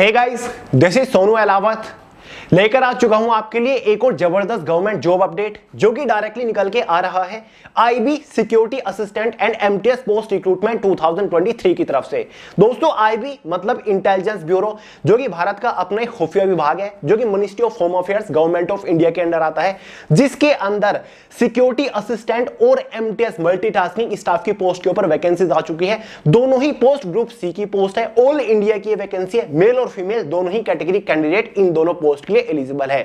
Hey guys, this is Sonu Alawat लेकर आ चुका हूं आपके लिए एक और जबरदस्त गवर्नमेंट जॉब अपडेट जो कि डायरेक्टली निकल के आ रहा है IB security assistant and MTS post recruitment 2023 की तरफ से। दोस्तों, आईबी मतलब इंटेलिजेंस ब्यूरो, जो कि भारत का अपना एक खुफिया विभाग है, जो कि ministry of home affairs government of India के अंदर आता है, जिसके अंदर सिक्योरिटी असिस्टेंट और एमटीएस मल्टीटास्किंग स्टाफ की पोस्ट के ऊपर वैकेंसीज आ चुकी है। दोनों ही पोस्ट ग्रुप सी की पोस्ट है, ऑल इंडिया की वैकेंसी है, मेल और फीमेल दोनों ही कैटेगरी कैंडिडेट इन दोनों पोस्ट के लिए एलिजिबल है।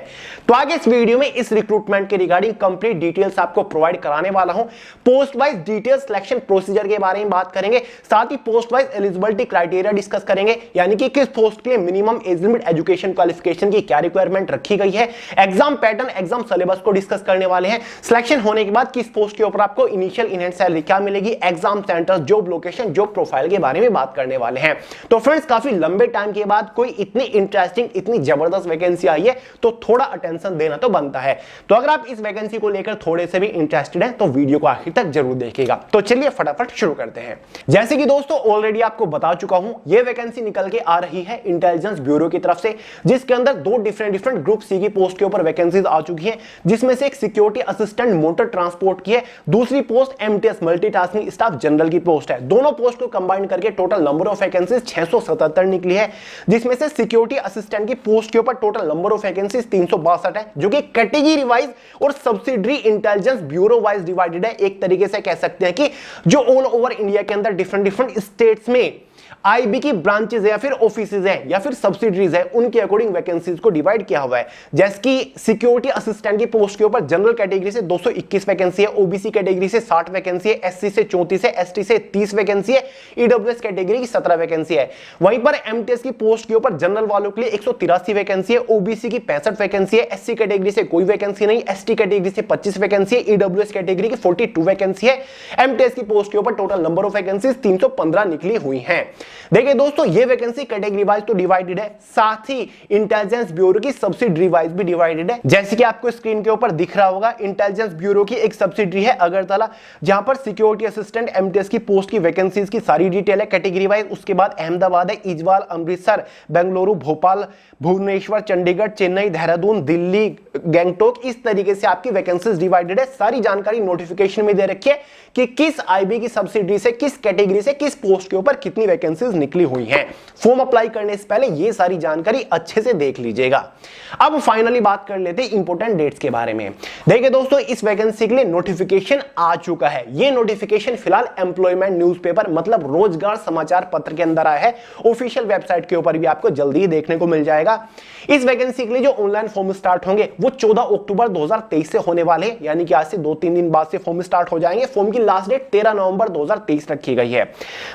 तो आगे इस वीडियो में इस रिक्रूटमेंट के रिगार्डिंग कंप्लीट डिटेल्स आपको प्रोवाइड कराने वाला हूं। Post wise detail selection procedure के बारे में बात करेंगे, साथ ही post wise eligibility criteria discuss करेंगे, यानी कि किस पोस्ट के लिए minimum age limit, education qualification की क्या रिक्वायरमेंट रखी गई है, एग्जाम पैटर्न, एग्जाम सिलेबस को डिस्कस करने वाले हैं। सिलेक्शन होने के बाद किस पोस्ट के ऊपर आपको इनिशियल इनहैंड सैलरी क्या मिलेगी, exam centre, job location, job profile के बारे में बात करने वाले हैं। तो फ्रेंड्स, काफी लंबे टाइम के बाद कोई इतनी इंटरेस्टिंग, इतनी जबरदस्त वैकेंसी आई है, तो थोड़ा अटेंशन देना तो बनता है। तो अगर आप इस वैकेंसी को लेकर थोड़े से भी इंटरेस्टेड हैं तो वीडियो को आखिर तक जरूर देखिएगा। तो चलिए फटाफट शुरू करते हैं। जैसे कि दोस्तों ऑलरेडी आपको बता चुका हूं, यह वैकेंसी निकल के आ रही है इंटेलिजेंस ब्यूरो की तरफ से, जिसके अंदर दो डिफरेंट ग्रुप सी की पोस्ट के ऊपर वैकेंसीज आ चुकी हैं, जिसमें से एक सिक्योरिटी असिस्टेंट मोटर ट्रांसपोर्ट की है, दूसरी post MTS multitasking staff general की पोस्ट है। दोनों पोस्ट को कंबाइन करके टोटल नंबर ऑफ वैकेंसीज 677 निकली है, जिसमें से सिक्योरिटी असिस्टेंट की पोस्ट के ऊपर टोटल नंबर ऑफ वैकेंसीज 362 है, जो कि कैटेगरी वाइज और subsidiary intelligence bureau wise divided है। एक तरीके से कह सकते हैं कि जो ऑल ओवर इंडिया के अंदर डिफरेंट स्टेट्स में आईबी की ब्रांचेस है या फिर ऑफिसेज है या फिर सब्सिडरीज है, उनके अकॉर्डिंग वैकेंसीज को डिवाइड किया हुआ है। जैसे कि सिक्योरिटी असिस्टेंट की पोस्ट के ऊपर जनरल कैटेगरी से 221 वैकेंसी है, ओबीसी कैटेगरी से 60 वैकेंसी है, एससी से 34 है, एसटी से 30 वैकेंसी है, ईडब्ल्यूएस कैटेगरी की 17 वैकेंसी है। वहीं पर एमटीएस की पोस्ट के ऊपर जनरल वालों के लिए 183 वैकेंसी है, ओबीसी की 65 वैकेंसी है, एससी कैटेगरी से कोई वैकेंसी नहीं, एसटी कैटेगरी से 25 वैकेंसी है, ईडब्ल्यूएस कैटेगरी की 42 वैकेंसी है। एमटीएस की पोस्ट के ऊपर टोटल नंबर ऑफ वैकेंसीज 315 निकली हुई हैं। देखिए दोस्तों, ये वैकेंसी कैटेगरी वाइज तो डिवाइडेड है, साथ ही इंटेलिजेंस ब्यूरो की सब्सिडरी वाइज भी डिवाइडेड है। जैसे कि आपको स्क्रीन के ऊपर दिख रहा होगा, इंटेलिजेंस ब्यूरो की एक सब्सिडरी है अगरतला, जहां पर सिक्योरिटी असिस्टेंट एमटीएस की पोस्ट की वैकेंसीज की सारी डिटेल है कैटेगरी वाइज। उसके बाद अहमदाबाद है, इजवाल, अमृतसर, बेंगलुरु, भोपाल, भुवनेश्वर, चंडीगढ़, चेन्नई, देहरादून, दिल्ली, गैंगटॉक, इस तरीके से आपकी वैकेंसीज डिवाइडेड है। सारी जानकारी नोटिफिकेशन में दे रखी है कि किस आईबी की सब्सिडरी से, किस कैटेगरी से, किस पोस्ट के ऊपर कितनी वैकेंसीज निकली हुई हैं। फॉर्म अप्लाई करने से पहले ये सारी जानकारी अच्छे से देख लीजिएगा। अब फाइनली बात कर लेते हैं इंपॉर्टेंट डेट्स के बारे में। देखिए दोस्तों, इस वैकेंसी के लिए नोटिफिकेशन आ चुका है। ये नोटिफिकेशन फिलहाल एम्प्लॉयमेंट न्यूज़पेपर मतलब रोजगार समाचार पत्र के अंदर आया है। ऑफिशियल वेबसाइट के ऊपर भी आपको जल्दी ही देखने को मिल जाएगा। इस वैकेंसी के लिए जो ऑनलाइन फॉर्म स्टार्ट होंगे वो 14 अक्टूबर 2023 से होने वाले हैं, यानी कि आज से 2-3 दिन बाद से फॉर्म स्टार्ट हो जाएंगे। फॉर्म की लास्ट डेट 13 नवंबर 2023 रखी गई है।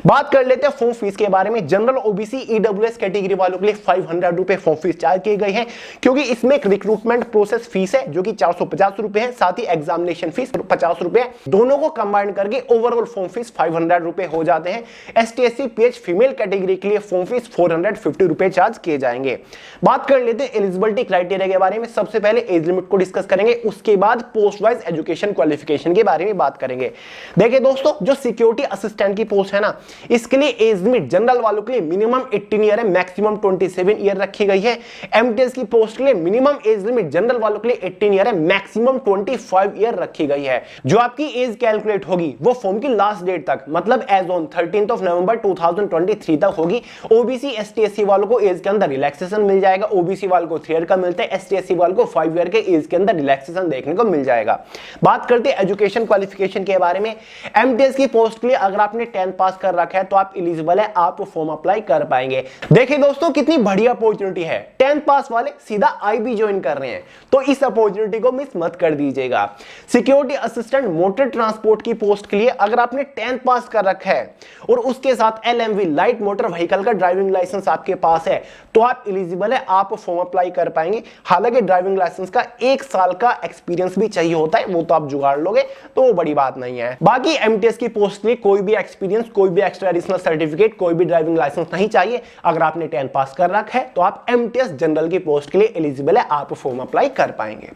बात कर लेते हैं फॉर्म फीस के बारे में। जनरल, ओबीसी, ईडब्ल्यूएस कैटेगरी वालों के लिए 500 रुपए फॉर्म फीस चार्ज की गई है, क्योंकि इसमें एक रिक्रूटमेंट प्रोसेस फीस है जो कि 450 रुपए है, साथ ही एग्जामिनेशन फीस 50 रुपए। दोनों को कंबाइन करके ओवरऑल फॉर्म फीस 500 रुपए हो जाते हैं। ST, SC, pH female category के लिए फॉर्म फीस 450 रुपए चार्ज किए जाएंगे। बात कर लेते हैं एलिजिबिलिटी क्राइटेरिया के बारे में। सबसे पहले एज लिमिट को डिस्कस करेंगे, उसके बाद पोस्ट वाइज एजुकेशन क्वालिफिकेशन के बारे में बात करेंगे। देखिए दोस्तों, जो सिक्योरिटी असिस्टेंट की पोस्ट है ना, इसके लिए एज लिमिट जनरल वालों के लिए मिनिमम 18 ईयर है, मैक्सिमम 27 ईयर रखी गई है। एमटीएस की पोस्ट के लिए मिनिमम एज लिमिट जनरल वालों के लिए 18 ईयर है, मैक्सिमम 25 ईयर रखी गई है। जो आपकी एज कैलकुलेट होगी वो फॉर्म की लास्ट डेट तक मतलब एज ऑन 13 नवंबर 2023 तक होगी। ओबीसी, एसटी, एससी वालों को एज के अंदर रिलैक्सेशन मिल जाएगा। ओबीसी वालों को 3 ईयर का मिलता है, एसटी, एससी वालों को 5 ईयर के एज के अंदर रिलैक्सेशन देखने को मिल जाएगा। बात करते हैं एजुकेशन क्वालिफिकेशन के बारे में। एमटीएस की पोस्ट के लिए अगर आपने 10th पास कर रखा है तो आप एलिजिबल है, आप फॉर्म अप्लाई कर पाएंगे। देखिए दोस्तों, कितनी बढ़िया अपॉर्चुनिटी है। 10th पास वाले सीधा आईबी ज्वाइन कर रहे हैं, तो इस अपॉर्चुनिटी को मिस मत कर दीजिएगा। सिक्योरिटी असिस्टेंट मोटर ट्रांसपोर्ट की पोस्ट के लिए अगर आपने 10th पास कर रखा है और उसके साथ एलएमवी लाइट मोटर व्हीकल का ड्राइविंग लाइसेंस आपके पास है तो आप एलिजिबल है, आप फॉर्म अप्लाई कर पाएंगे। हालांकि ड्राइविंग लाइसेंस का 1 साल का एक्सपीरियंस भी चाहिए होता है, वो तो आप जुगाड़ लोगे तो वो बड़ी बात नहीं है। बाकी एमटीएस की पोस्ट के लिए कोई भी एक्सपीरियंस, कोई भी एक्स्ट्रा एडिशनल सर्टिफिकेट, कोई भी ड्राइविंग लाइसेंस नहीं चाहिए। अगर आपने 10th पास कर रखा है तो आप एमटीएस जनरल की पोस्ट के लिए एलिजिबल है, आप फॉर्म अप्लाई कर पाएंगे।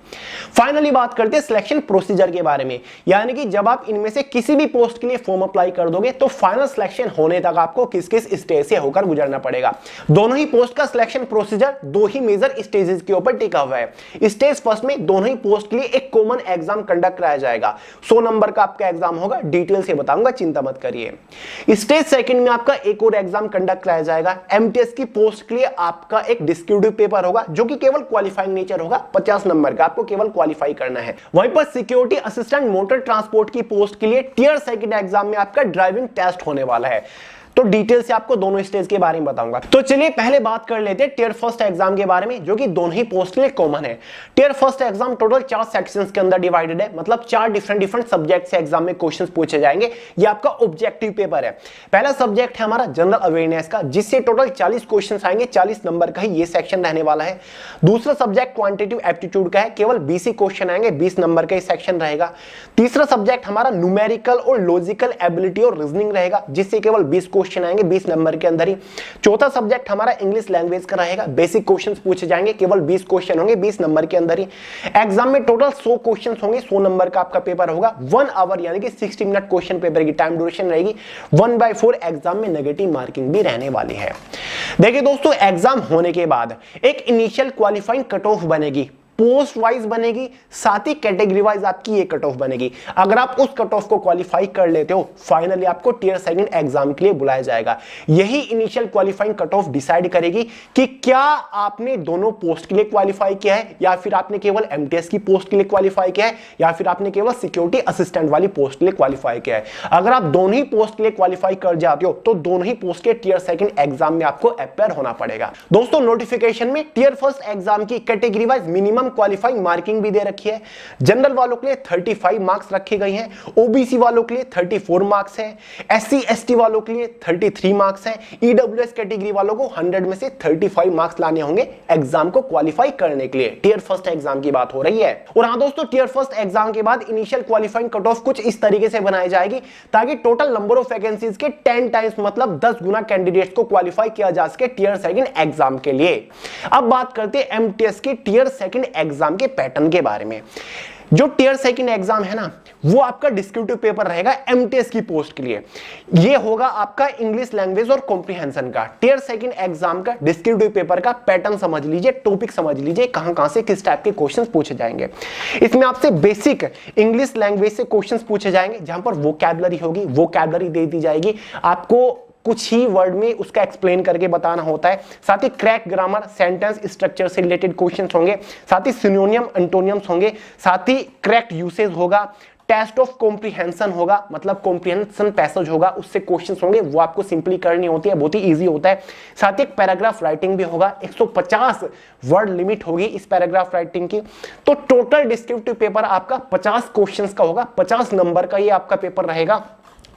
फाइनली बात करते हैं सिलेक्शन प्रोसीजर के बारे में, यानी कि जब आप इनमें से किसी भी पोस्ट के लिए फॉर्म अप्लाई कर दोगे तो फाइनल सिलेक्शन होने तक आपको किस किस स्टेज से होकर गुजरना पड़ेगा। दोनों ही पोस्ट का सिलेक्शन प्रोसीजर दो ही मेजर स्टेजेस के ऊपर टिका हुआ है। स्टेज फर्स्ट में दोनों ही पोस्ट के लिए एक कॉमन एग्जाम कंडक्ट कराया जाएगा, 100 नंबर का आपका एग्जाम होगा, डिटेल से बताऊंगा, चिंता मत करिए। स्टेज सेकंड में आपका एक और एग्जाम कंडक्ट कराया जाएगा, एमटीएस की पोस्ट के लिए आपका एक डिस्क्रिप्टिव पेपर होगा जो कि केवल क्वालिफाइंग नेचर होगा, 50 नंबर का, आपको केवल क्वालिफाई करना है। वहीं पर सिक्योरिटी असिस्टेंट मोटर ट्रांसपोर्ट की पोस्ट के लिए टियर सेकंड एग्जाम में आपका ड्राइविंग टेस्ट होने वाला है। तो डिटेल से आपको दोनों स्टेज के बारे में बताऊंगा। तो चलिए पहले बात कर लेते हैं टियर फर्स्ट एग्जाम के बारे में, जो कि दोनों ही पोस्ट के लिए कॉमन है। Tier first exam total 4 sections के अंदर डिवाइडेड है, मतलब 4 डिफरेंट सब्जेक्ट से एग्जाम में क्वेश्चंस पूछे जाएंगे। ये आपका ऑब्जेक्टिव पेपर है। पहला सब्जेक्ट है हमारा जनरल अवेयरनेस का, जिससे टोटल 40 क्वेश्चंस आएंगे, 40 नंबर का ही ये सेक्शन रहने वाला है। दूसरा सब्जेक्ट क्वांटिटेटिव एप्टीट्यूड का है, केवल 20 क्वेश्चन आएंगे, 20 नंबर का सेक्शन रहेगा। तीसरा सब्जेक्ट हमारा न्यूमेरिकल और लॉजिकल एबिलिटी और रीजनिंग रहेगा, जिससे केवल 20 क्वेश्चन आएंगे, 20 नंबर के अंदर ही। चौथा सब्जेक्ट हमारा इंग्लिश लैंग्वेज का रहेगा, बेसिक क्वेश्चंस पूछे जाएंगे, केवल 20 क्वेश्चन होंगे, 20 नंबर के अंदर ही। एग्जाम में टोटल 100 क्वेश्चंस होंगे, 100 नंबर का आपका पेपर होगा। 1 आवर यानी कि 60 मिनट क्वेश्चन पेपर की टाइम ड्यूरेशन रहेगी। 1/4 एग्जाम में नेगेटिव मार्किंग भी रहने वाली है। देखिए दोस्तों, एग्जाम होने के बाद एक इनिशियल क्वालिफाइंग कट ऑफ बनेगी, पोस्ट वाइज बनेगी, साथ ही कैटेगरी वाइज आपकी ये कट ऑफ बनेगी। अगर आप उस कट ऑफ को क्वालिफाई कर लेते हो, फाइनली आपको टियर सेकंड एग्जाम के लिए बुलाया जाएगा। यही initial qualifying cut off decide करेगी कि क्या आपने दोनों पोस्ट के लिए क्वालिफाई किया है, या फिर आपने केवल एमटीएस की पोस्ट के लिए क्वालिफाई किया है, या फिर आपने केवल सिक्योरिटी असिस्टेंट वाली पोस्ट के लिए क्वालिफाई किया है। अगर आप दोनों ही पोस्ट के लिए क्वालिफाई कर जाते हो तो दोनों ही पोस्ट के टियर सेकंड एग्जाम में आपको अपेयर होना पड़ेगा। दोस्तों, नोटिफिकेशन में टियर फर्स्ट एग्जाम की category wise minimum qualifying marking भी दे रखी है। जनरल वालों के लिए 35 मार्क्स रखे गए हैं, ओबीसी वालों के लिए 34 मार्क्स है, एससी एसटी वालों के लिए 33 मार्क्स है, ईडब्ल्यूएस कैटेगरी वालों को 100 में से 35 मार्क्स लाने होंगे एग्जाम को क्वालिफाई करने के लिए। टियर फर्स्ट एग्जाम की बात हो रही है। और हां दोस्तों, टियर फर्स्ट एग्जाम के बाद इनिशियल क्वालिफाइंग कट ऑफ कुछ इस तरीके से बनाई जाएगी ताकि टोटल नंबर ऑफ वैकेंसीज के 10 टाइम्स मतलब 10 गुना कैंडिडेट्स को क्वालिफाई किया जा सके टियर सेकंड एग्जाम के लिए। अब बात करते हैं एमटीएस के टियर सेकंड एग्जाम के पैटर्न के बारे में। जो टियर सेकंड एग्जाम है ना, वो आपका डिस्क्रिप्टिव पेपर रहेगा एमटीएस की पोस्ट के लिए। ये होगा आपका इंग्लिश लैंग्वेज और कॉम्प्रिहेंशन का। टियर सेकंड एग्जाम का डिस्क्रिप्टिव पेपर का पैटर्न समझ लीजिए, टॉपिक समझ लीजिए, कहां से किस टाइप के क्वेश्चंस पूछे जाएंगे। इसमें आपसे बेसिक इंग्लिश लैंग्वेज से क्वेश्चंस पूछे जाएंगे, जहां पर वोकैबुलरी होगी, वोकैबुलरी दे दी जाएगी, आपको कुछ ही वर्ड में उसका एक्सप्लेन करके बताना होता है। साथ ही क्रैक ग्रामर, सेंटेंस स्ट्रक्चर से रिलेटेड क्वेश्चंस होंगे, साथ ही सिनोनियम एंटोनियम्स होंगे, साथ ही करेक्ट यूसेज होगा, टेस्ट ऑफ कॉम्प्रिहेंशन होगा, मतलब कॉम्प्रिहेंशन पैसेज होगा, उससे क्वेश्चंस होंगे, वो आपको सिंपली करनी होती है, बहुत ही इजी होता है। साथ ही एक पैराग्राफ राइटिंग भी होगा, 150 वर्ड लिमिट होगी इस पैराग्राफ राइटिंग की। तो टोटल डिस्क्रिप्टिव पेपर आपका 50 क्वेश्चंस का होगा, 50 नंबर का ये आपका पेपर रहेगा।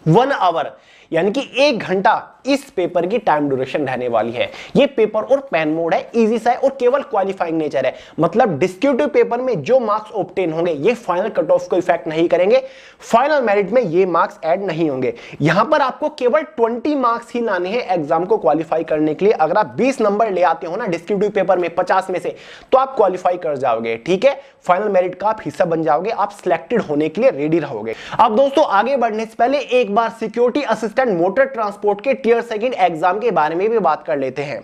1 आवर यानी कि 1 घंटा इस पेपर की टाइम ड्यूरेशन रहने वाली है। ये पेपर और पेन मोड है, इजी सा है और केवल क्वालिफाइंग नेचर है। मतलब डिस्क्रिप्टिव पेपर में जो मार्क्स ऑब्टेन होंगे ये फाइनल कट ऑफ को इफेक्ट नहीं करेंगे, फाइनल मेरिट में ये मार्क्स ऐड नहीं होंगे। यहां पर आपको केवल 20 मार्क्स ही लाने हैं एग्जाम को क्वालिफाई करने के लिए। अगर आप 20 नंबर ले आते हो ना डिस्क्रिप्टिव पेपर में 50 में से, तो आप क्वालिफाई कर जाओगे, ठीक है, फाइनल मेरिट का आप हिस्सा बन जाओगे, आप सिलेक्टेड होने के लिए रेडी रहोगे। अब दोस्तों, आगे बढ़ने से पहले एक बार सिक्योरिटी असिस्टेंट मोटर ट्रांसपोर्ट के टियर सेकंड एग्जाम के बारे में भी बात कर लेते हैं।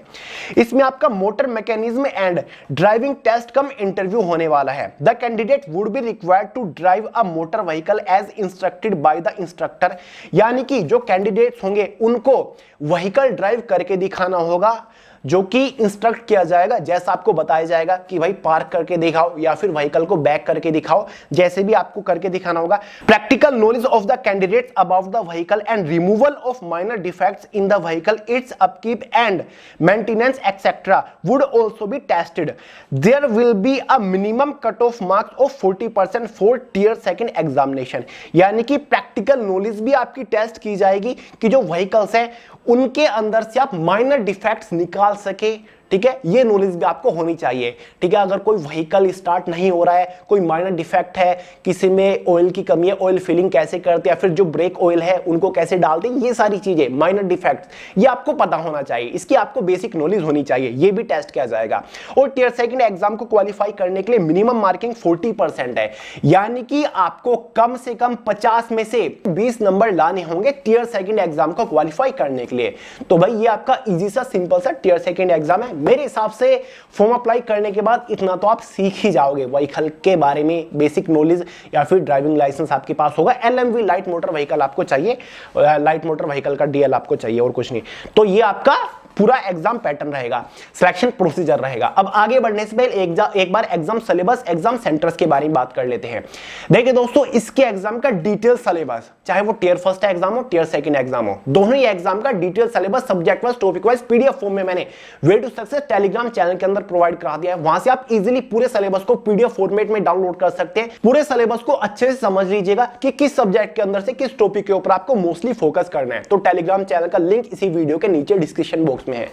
इसमें आपका motor mechanism and driving test cum interview होने वाला है। The candidate would be required to drive a motor vehicle as instructed by the instructor, यानी कि जो कैंडिडेट्स होंगे उनको व्हीकल ड्राइव करके दिखाना होगा, जो कि इंस्ट्रक्ट किया जाएगा, जैसा आपको बताया जाएगा कि भाई पार्क करके दिखाओ या फिर व्हीकल को बैक करके दिखाओ, जैसे भी आपको करके दिखाना होगा। Practical knowledge of the candidates about the vehicle and removal of minor defects in the vehicle, its upkeep and maintenance etcetera would also be tested. There will be a minimum cut off marks of 40% for tier second examination, यानी कि practical knowledge भी आपकी test की जाएगी कि जो vehicles हैं उनके अंदर से आप माइनर डिफेक्ट्स निकाल सके, ठीक है, ये नॉलेज भी आपको होनी चाहिए। ठीक है, अगर कोई व्हीकल स्टार्ट नहीं हो रहा है, कोई माइनर डिफेक्ट है, किसी में ऑयल की कमी है, ऑयल फिलिंग कैसे करते हैं, फिर जो ब्रेक ऑयल है उनको कैसे डालते हैं, ये सारी चीजें माइनर डिफेक्ट्स ये आपको पता होना चाहिए, इसकी आपको बेसिक नॉलेज होनी चाहिए, ये भी टेस्ट किया जाएगा। और टियर सेकंड एग्जाम को क्वालिफाई करने के लिए मिनिमम मार्किंग 40% है, यानी कि आपको कम से कम 50 में से 20 नंबर लाने होंगे टियर सेकंड एग्जाम को क्वालिफाई करने के लिए। तो भाई ये आपका इजी सा सिंपल सा टियर सेकंड एग्जाम है। मेरे हिसाब से फॉर्म अप्लाई करने के बाद इतना तो आप सीख ही जाओगे, व्हीकल के बारे में बेसिक नॉलेज, या फिर ड्राइविंग लाइसेंस आपके पास होगा, एलएमवी लाइट मोटर व्हीकल आपको चाहिए, लाइट मोटर व्हीकल का डीएल आपको चाहिए और कुछ नहीं। तो ये आपका पूरा एग्जाम पैटर्न रहेगा, सिलेक्शन प्रोसीजर रहेगा। अब आगे बढ़ने से पहले एक बार एग्जाम सिलेबस, एग्जाम सेंटर्स के बारे में बात कर लेते हैं। देखिए दोस्तों, इसके एग्जाम का डिटेल सिलेबस, चाहे वो टियर फर्स्ट एग्जाम हो, टियर सेकंड एग्जाम हो, दोनों ही एग्जाम का detail syllabus subject wise, topic wise PDF form में मैंने way to success Telegram channel के अंदर प्रोवाइड करा दिया है। वहां से आप इजीली पूरे सिलेबस को पीडीएफ फॉर्मेट में डाउनलोड कर सकते हैं। पूरे सिलेबस को अच्छे से समझ लीजिएगा कि किस सब्जेक्ट के अंदर से किस टॉपिक के ऊपर आपको मोस्टली फोकस करना है। तो टेलीग्राम चैनल का लिंक इसी वीडियो के नीचे डिस्क्रिप्शन बॉक्स में है।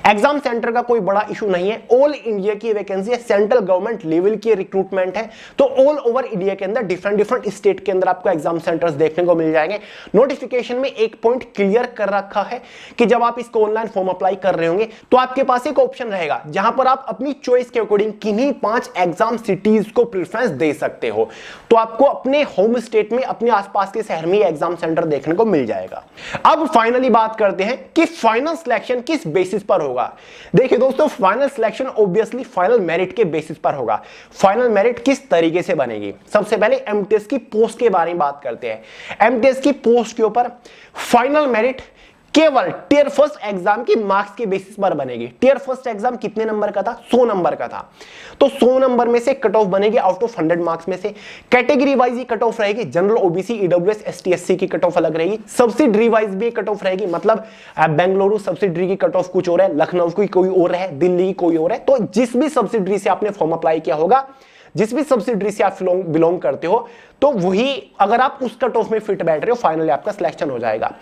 एग्जाम सेंटर का कोई बड़ा इशू नहीं है, ऑल इंडिया की वैकेंसी है, सेंट्रल गवर्नमेंट लेवल की रिक्रूटमेंट है, तो ऑल ओवर इंडिया के अंदर डिफरेंट स्टेट के अंदर आपको एग्जाम सेंटर्स देखने को मिल जाएंगे। नोटिफिकेशन में एक पॉइंट क्लियर कर रखा है कि जब आप इसको ऑनलाइन फॉर्म अप्लाई कर रहे होंगे तो आपके पास एक ऑप्शन रहेगा जहां पर आप अपनी चॉइस के अकॉर्डिंग किन्हीं 5 एग्जाम सिटीज को प्रेफरेंस दे सकते हो। तो आपको अपने होम स्टेट में, अपने आसपास के शहर में एग्जाम सेंटर देखने को मिल जाएगा। अब फाइनली बात करते हैं कि फाइनल सिलेक्शन किस बेसिस पर होगा। देखिए दोस्तों, final selection obviously final merit के बेसिस पर होगा। फाइनल मेरिट किस तरीके से बनेगी? सबसे पहले एमटीएस की पोस्ट के बारे में बात करते हैं। एमटीएस की पोस्ट के ऊपर फाइनल मेरिट केवल टियर फर्स्ट एग्जाम की मार्क्स के बेसिस पर बनेगी। टियर फर्स्ट एग्जाम कितने नंबर का था? 100 नंबर का था। तो 100 नंबर में से कट ऑफ बनेगी आउट ऑफ 100 मार्क्स में से। कैटेगरी वाइज ही कट ऑफ रहेगी, general, OBC, EWS, ST, SC की कट ऑफ अलग रहेगी। सब्सिडरी वाइज भी कट ऑफ रहेगी, मतलब बेंगलुरु सब्सिडरी की कट ऑफ कुछ और है, लखनऊ की कोई और है, दिल्ली की कोई और है। तो जिस भी सब्सिडरी से आपने फॉर्म अप्लाई किया होगा, जिस भी सब्सिडरी से आप बिलोंग करते हो, तो वही अगर आप उस कट ऑफ में फिट बैठ रहे हो, फाइनली आपका सिलेक्शन हो जाएगा।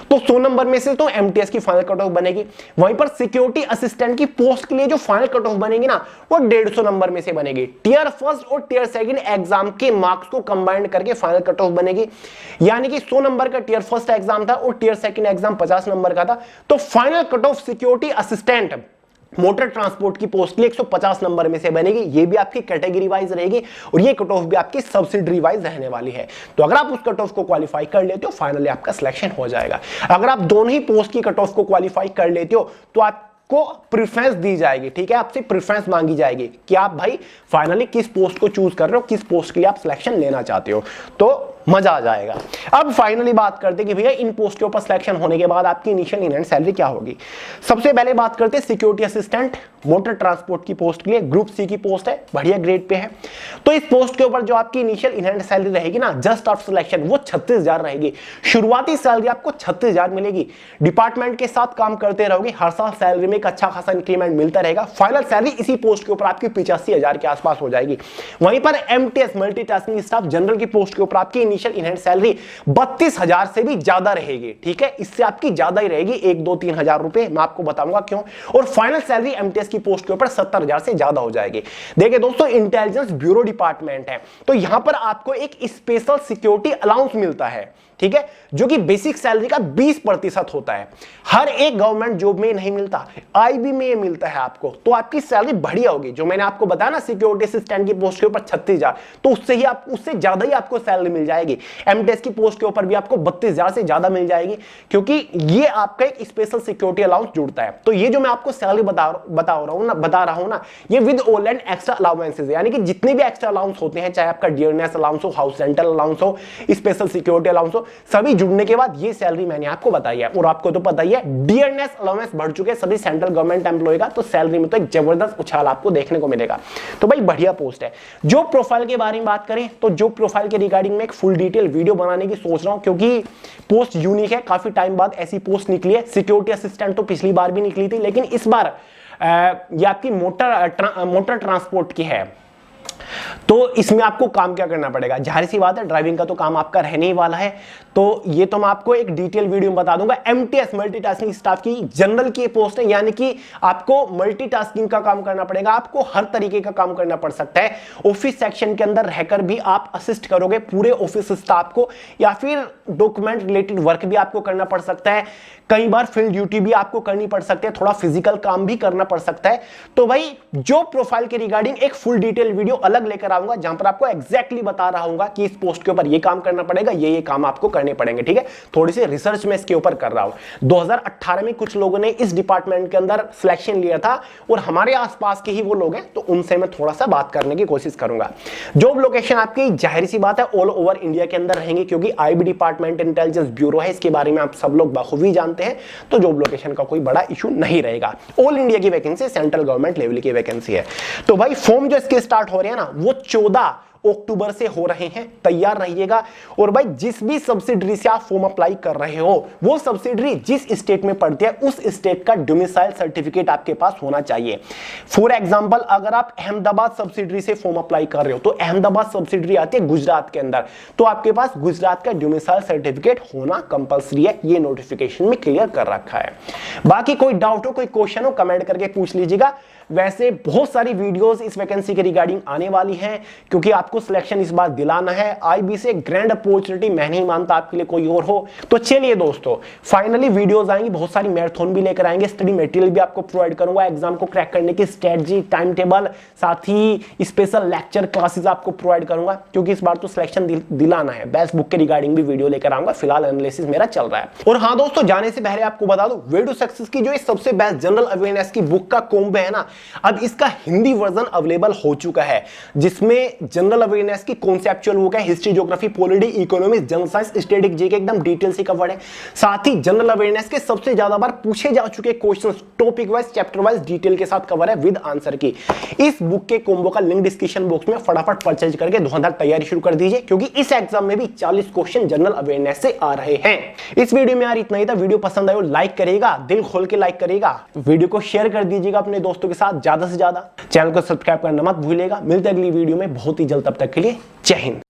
तो 100 नंबर में से तो एमटीएस की फाइनल कट ऑफ बनेगी। वहीं पर सिक्योरिटी असिस्टेंट की पोस्ट के लिए जो फाइनल कट ऑफ बनेगी ना, वो 150 नंबर में से बनेगी। टियर फर्स्ट और टियर सेकंड एग्जाम के मार्क्स को कंबाइंड करके फाइनल कट ऑफ बनेगी। यानी कि 100 नंबर का टियर फर्स्ट एग्जाम था और टियर सेकंड एग्जाम 50 नंबर का था, तो final cut off security assistant motor transport की पोस्ट के लिए 150 नंबर में से बनेगी। ये भी आपकी कैटेगरी वाइज रहेगी और ये कट ऑफ भी आपकी सब्सिडरी वाइज रहने वाली है। तो अगर आप उस कट ऑफ को क्वालिफाई कर लेते हो, फाइनली आपका सिलेक्शन हो जाएगा। अगर आप दोनों ही पोस्ट की कट ऑफ को क्वालिफाई कर लेते हो तो आपको प्रेफरेंस दी जाएगी। ठीक है, आपसे प्रेफरेंस मांगी जाएगी कि आप भाई फाइनली किस पोस्ट को चूज कर रहे हो, किस पोस्ट के लिए आप सिलेक्शन लेना चाहते हो, तो मजा आ जाएगा। अब फाइनली बात करते हैं कि भैया इन पोस्ट के ऊपर सिलेक्शन होने के बाद आपकी इनिशियल इन हैंड सैलरी क्या होगी। सबसे पहले बात करते हैं सिक्योरिटी असिस्टेंट मोटर ट्रांसपोर्ट की पोस्ट के लिए। ग्रुप सी की पोस्ट है, बढ़िया ग्रेड पे है। तो इस पोस्ट के ऊपर जो आपकी इनिशियल इन हैंड सैलरी रहेगी ना, जस्ट आफ्टर सिलेक्शन, वो 36,000 रहेगी। शुरुआती सैलरी आपको 36,000 मिलेगी। डिपार्टमेंट के साथ काम करते रहोगे, हर साल सैलरी में एक अच्छा खासा इंक्रीमेंट मिलता रहेगा। फाइनल सैलरी इसी पोस्ट के ऊपर आपकी 85,000 के आसपास हो जाएगी। वहीं पर एमटीएस मल्टीटास्किंग स्टाफ जनरल की पोस्ट के ऊपर आपकी इनिशियल इन हैंड सैलरी 32,000 से भी ज्यादा रहेगी। ठीक है, इससे आपकी ज्यादा ही रहेगी, 1-2-3 हजार रुपए, मैं आपको बताऊंगा क्यों। और फाइनल सैलरी एमटीएस की पोस्ट के ऊपर 70,000 से ज्यादा हो जाएगी। देखिए दोस्तों, इंटेलिजेंस ब्यूरो डिपार्टमेंट है, तो यहां पर आपको एक स्पेशल सिक्योरिटी अलाउंस मिलता है। ठीक है, जो कि बेसिक सैलरी का 20% होता है। हर एक गवर्नमेंट जॉब में नहीं मिलता, आईबी में ये मिलता है आपको। तो आपकी सैलरी बढ़िया होगी। जो मैंने आपको बताया ना, सिक्योरिटी असिस्टेंट की पोस्ट के ऊपर 36,000, तो उससे ज्यादा ही आपको सैलरी मिल जाएगी। एमटीएस की पोस्ट के ऊपर भी आपको 32,000 से ज्यादा मिल जाएगी, क्योंकि ये आपका एक स्पेशल सिक्योरिटी अलाउंस जुड़ता है। तो ये जो मैं आपको सैलरी बता रहा हूं ना, ये with all and extra allowances, यानी कि जितने भी एक्स्ट्रा अलाउंस होते हैं, चाहे आपका डियरनेस अलाउंस हो, हाउस रेंटल अलाउंस हो, स्पेशल सिक्योरिटी अलाउंस हो, सभी जुड़ने के बाद ये सैलरी मैंने आपको बताई है। और आपको तो पता ही है, डियरनेस अलाउंस बढ़ चुके हैं सभी सेंट्रल गवर्नमेंट एम्प्लॉय का, तो सैलरी में तो एक जबरदस्त उछाल आपको देखने को मिलेगा। तो भाई बढ़िया पोस्ट है। जो प्रोफाइल के बारे में बात करें, तो जो प्रोफाइल के रिगार्डिंग में एक फुल डिटेल वीडियो बनाने की सोच रहा हूं, क्योंकि पोस्ट यूनिक है, काफी टाइम बाद ऐसी पोस्ट निकली है। सिक्योरिटी असिस्टेंट तो पिछली बार भी निकली थी, लेकिन इस बार ये आपकी मोटर ट्रांसपोर्ट की है। तो इसमें आपको काम क्या करना पड़ेगा, जाहिर सी बात है ड्राइविंग का तो काम आपका रहने ही वाला है। तो ये तो मैं आपको एक डिटेल वीडियो में बता दूंगा। एमटीएस मल्टीटास्किंग स्टाफ की जनरल की पोस्ट है, यानी कि आपको मल्टीटास्किंग का काम करना पड़ेगा, आपको हर तरीके का काम करना पड़ सकता है। ऑफिस सेक्शन के अंदर रहकर भी आप असिस्ट करोगे पूरे ऑफिस स्टाफ को, या फिर डॉक्यूमेंट रिलेटेड वर्क भी आपको करना पड़ सकता है, कई बार फील्ड ड्यूटी भी आपको करनी पड़ सकती है, थोड़ा फिजिकल काम भी करना पड़ सकता है। तो भाई जॉब प्रोफाइल के रिगार्डिंग एक फुल डिटेल वीडियो अलग लेकर आऊंगा, जहां पर आपको एग्जैक्टली बता रहा हूं कि इस पोस्ट के ऊपर ये काम करना पड़ेगा, ये काम आपको करने पड़ेंगे। ठीक है, थोड़ी सी रिसर्च में इसके ऊपर कर रहा हूं। 2018 में कुछ लोगों ने इस डिपार्टमेंट के अंदर सिलेक्शन लिया था और हमारे आसपास के ही वो लोग हैं, तो उनसे मैं थोड़ा सा बात करने की कोशिश करूंगा। जॉब लोकेशन आपकी जाहिर सी बात है ऑल ओवर इंडिया के अंदर रहेंगी, क्योंकि आईबी डिपार्टमेंट इंटेलिजेंस ब्यूरो है, इसके बारे में आप सब लोग बखूबी जानते हैं, तो जॉब लोकेशन का कोई बड़ा इशू नहीं रहेगा। ऑल इंडिया की वैकेंसी, सेंट्रल गवर्नमेंट लेवल की वैकेंसी है। तो भाई फॉर्म जो इसके स्टार्ट हो रहे हैं ना, वो 14 अक्टूबर से हो रहे हैं, तैयार रहिएगा। और भाई जिस भी सब्सिडरी से आप फॉर्म अप्लाई कर रहे हो, वो सब्सिडरी जिस स्टेट में पड़ती है उस स्टेट का डोमिसाइल सर्टिफिकेट आपके पास होना चाहिए। फॉर एग्जांपल अगर आप अहमदाबाद सब्सिडरी से फॉर्म अप्लाई कर रहे हो, तो अहमदाबाद सब्सिडरी आती है गुजरात के अंदर, तो आपके पास गुजरात का डोमिसाइल सर्टिफिकेट होना कंपलसरी है, ये नोटिफिकेशन में क्लियर कर रखा है। बाकी कोई डाउट हो, कोई क्वेश्चन हो, कमेंट करके पूछ लीजिएगा। वैसे बहुत सारी वीडियोस इस वैकेंसी के रिगार्डिंग आने वाली हैं, क्योंकि आपको सिलेक्शन इस बार दिलाना है। आईबी से ग्रैंड अपॉर्चुनिटी मैं नहीं मानता आपके लिए कोई और हो। तो चलिए दोस्तों, फाइनली वीडियोस आएंगी, बहुत सारी मैराथन भी लेकर आएंगे, स्टडी मटेरियल भी आपको प्रोवाइड करूंगा, एग्जाम को क्रैक करने की स्ट्रेटजी, टाइम टेबल, साथ ही स्पेशल लेक्चर क्लासेस आपको प्रोवाइड करूंगा, क्योंकि इस बार तो सिलेक्शन दिलाना है। बेस्ट बुक के रिगार्डिंग भी वीडियो लेकर आऊंगा, फिलहाल एनालिसिस मेरा चल रहा है। और हाँ दोस्तों, जाने से पहले आपको बता दूं, वे टू सक्सेस की जो सबसे बेस्ट जनरल अवेयरनेस की बुक का कॉम्बो है ना, अब इसका हिंदी वर्जन अवेलेबल हो चुका है, जिसमें जनरल अवेयरनेस की कॉन्सेप्चुअल बुक है, history, geography, polity, economics, general science, static GK एकदम डिटेल से कवर्ड है। साथ ही जनरल अवेयरनेस के सबसे ज्यादा बार पूछे जा चुके questions topic wise, chapter wise detail के साथ कवर है विद आंसर की। इस बुक के कॉम्बो का लिंक डिस्क्रिप्शन बॉक्स में, फटाफट परचेज करके धुआंधार तैयारी शुरू कर दीजिए, क्योंकि इस एग्जाम में भी 40 क्वेश्चन जनरल अवेयरनेस से आ रहे हैं। इस वीडियो में यार इतना ही था। वीडियो पसंद आए लाइक करिएगा, दिल खोल के लाइक करिएगा, वीडियो को शेयर कर दीजिएगा अपने दोस्तों के साथ ज्यादा से ज्यादा, चैनल को सब्सक्राइब करना मत भूलिएगा। मिलते हैं अगली वीडियो में बहुत ही जल्द, तब तक के लिए जय हिंद।